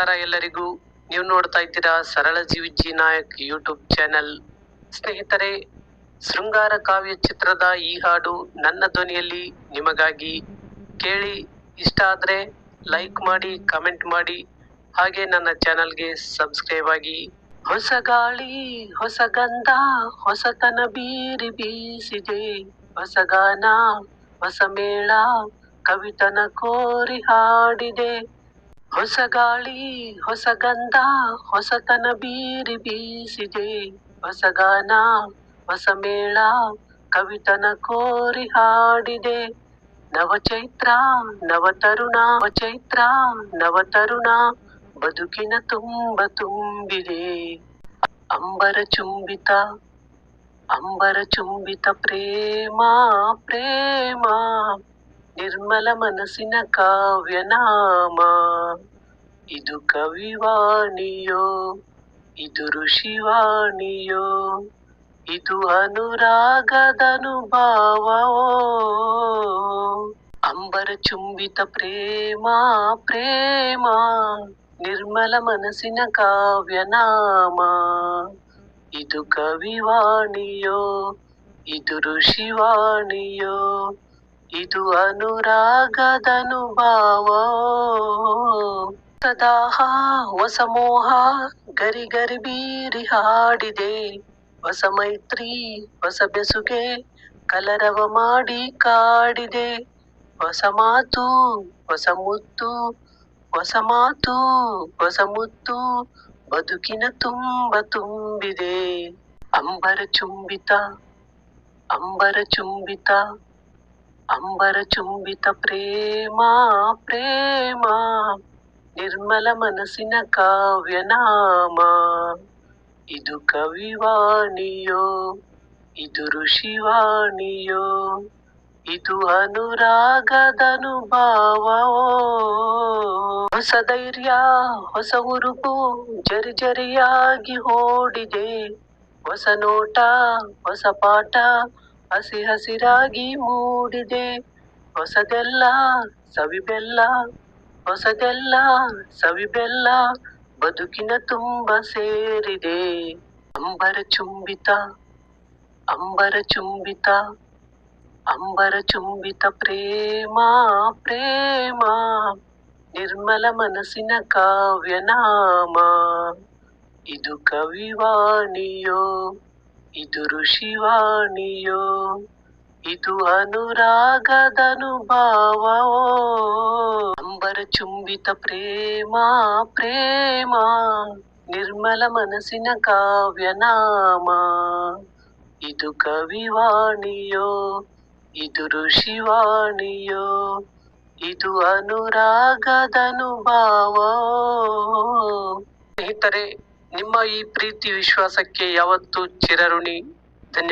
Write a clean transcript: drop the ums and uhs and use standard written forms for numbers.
ನಮಸ್ಕಾರ ಎಲ್ಲರಿಗೂ. ನೀವು ನೋಡ್ತಾ ಇದ್ದೀರಾ ಸರಳ ಜೀವಿಜಿ ನಾಯಕ್ ಯೂಟ್ಯೂಬ್ ಚಾನೆಲ್. ಸ್ನೇಹಿತರೆ, ಶೃಂಗಾರ ಕಾವ್ಯ ಚಿತ್ರದ ಈ ಹಾಡು ನನ್ನ ಧ್ವನಿಯಲ್ಲಿ ನಿಮಗಾಗಿ. ಕೇಳಿ, ಇಷ್ಟ ಆದ್ರೆ ಲೈಕ್ ಮಾಡಿ, ಕಮೆಂಟ್ ಮಾಡಿ, ಹಾಗೆ ನನ್ನ ಚಾನೆಲ್ಗೆ ಸಬ್ಸ್ಕ್ರೈಬ್ ಆಗಿ. ಹೊಸ ಗಾಳಿ, ಹೊಸ ಗಂಧ, ಹೊಸತನ ಬೀರಿ ಬೀಸಿದೆ. ಹೊಸ ಗಾನ, ಹೊಸ ಮೇಳ, ಕವಿತನ ಕೋರಿ ಹಾಡಿದೆ. ಹೊಸ ಗಾಳಿ, ಹೊಸ ಗಂಧ, ಹೊಸತನ ಬೀರಿ ಬೀಸಿದೆ. ಹೊಸ ಗಾನ, ಹೊಸ ಮೇಳ, ಕವಿತನ ಕೋರಿ ಹಾಡಿದೆ. ನವಚೈತ್ರ, ನವತರುಣ, ಚೈತ್ರ, ನವತರುಣ, ಬದುಕಿನ ತುಂಬ ತುಂಬಿದೆ. ಅಂಬರ ಚುಂಬಿತ, ಅಂಬರ ಚುಂಬಿತ ಪ್ರೇಮ, ಪ್ರೇಮ, ನಿರ್ಮಲ ಮನಸ್ಸಿನ ಕಾವ್ಯನಾಮ. ಇದು ಕವಿವಾಣಿಯೋ, ಇದು ಋಷಿವಾಣಿಯೋ, ಇದು ಅನುರಾಗದನುಭಾವವೋ. ಅಂಬರ ಚುಂಬಿತ ಪ್ರೇಮ, ಪ್ರೇಮ, ನಿರ್ಮಲ ಮನಸ್ಸಿನ ಕಾವ್ಯನಾಮ. ಇದು ಕವಿವಾಣಿಯೋ, ಇದು ಋಷಿವಾಣಿಯೋ, ಇದು ಅನುರಾಗದನುಭಾವವೋ. ಸದಾಹ ಹೊಸ ಮೋಹ, ಗರಿ ಗರಿ ಬೀರಿ ಹಾಡಿದೆ. ಹೊಸ ಮೈತ್ರಿ, ಹೊಸ ಬೆಸುಗೆ, ಕಲರವ ಮಾಡಿ ಕಾಡಿದೆ. ಹೊಸ ಮಾತು, ಹೊಸ ಮುತ್ತು, ಹೊಸ ಮಾತು, ಹೊಸ ಮುತ್ತು, ಬದುಕಿನ ತುಂಬ ತುಂಬಿದೆ. ಅಂಬರ ಚುಂಬಿತ, ಅಂಬರ ಚುಂಬಿತ, ಅಂಬರ ಚುಂಬಿತ ಪ್ರೇಮ, ಪ್ರೇಮ, ನಿರ್ಮಲ ಮನಸ್ಸಿನ ಕಾವ್ಯನಾಮ. ಇದು ಕವಿವಾಣಿಯೋ, ಇದು ಋಷಿವಾಣಿಯೋ, ಇದು ಅನುರಾಗದನುಭಾವವೋ. ಹೊಸ ಧೈರ್ಯ, ಹೊಸ ಹುರುಪು, ಜರಿ ಜರಿಯಾಗಿ ಓಡಿದೆ. ಹೊಸ ನೋಟ, ಹೊಸ ಪಾಠ, ಹಸಿ ಹಸಿರಾಗಿ ಮೂಡಿದೆ. ಹೊಸದೆಲ್ಲ ಸವಿಬೆಲ್ಲ, ಹೊಸದೆಲ್ಲ ಸವಿಬೆಲ್ಲ, ಬದುಕಿನ ತುಂಬ ಸೇರಿದೆ. ಅಂಬರ ಚುಂಬಿತ, ಅಂಬರ ಚುಂಬಿತ, ಅಂಬರ ಚುಂಬಿತ ಪ್ರೇಮ, ಪ್ರೇಮ, ನಿರ್ಮಲ ಮನಸ್ಸಿನ ಕಾವ್ಯನಾಮ. ಇದು ಕವಿವಾಣಿಯೋ, ಇದು ಋಷಿವಾಣಿಯೋ, ಇದು ಅನುರಾಗದನುಭಾವವೋ. ಅಂಬರ ಚುಂಬಿತ ಪ್ರೇಮ, ಪ್ರೇಮ, ನಿರ್ಮಲ ಮನಸ್ಸಿನ ಕಾವ್ಯನಾಮ. ಇದು ಕವಿವಾಣಿಯೋ, ಇದು ಋಷಿವಾಣಿಯೋ, ಇದು ಅನುರಾಗದನುಭಾವವೋ. ಸ್ನೇಹಿತರೆ, ನಿಮ್ಮ ಈ ಪ್ರೀತಿ ವಿಶ್ವಾಸಕ್ಕೆ ಯಾವತ್ತೂ ಚಿರಋಣಿ. ಧನ್ಯವಾದ.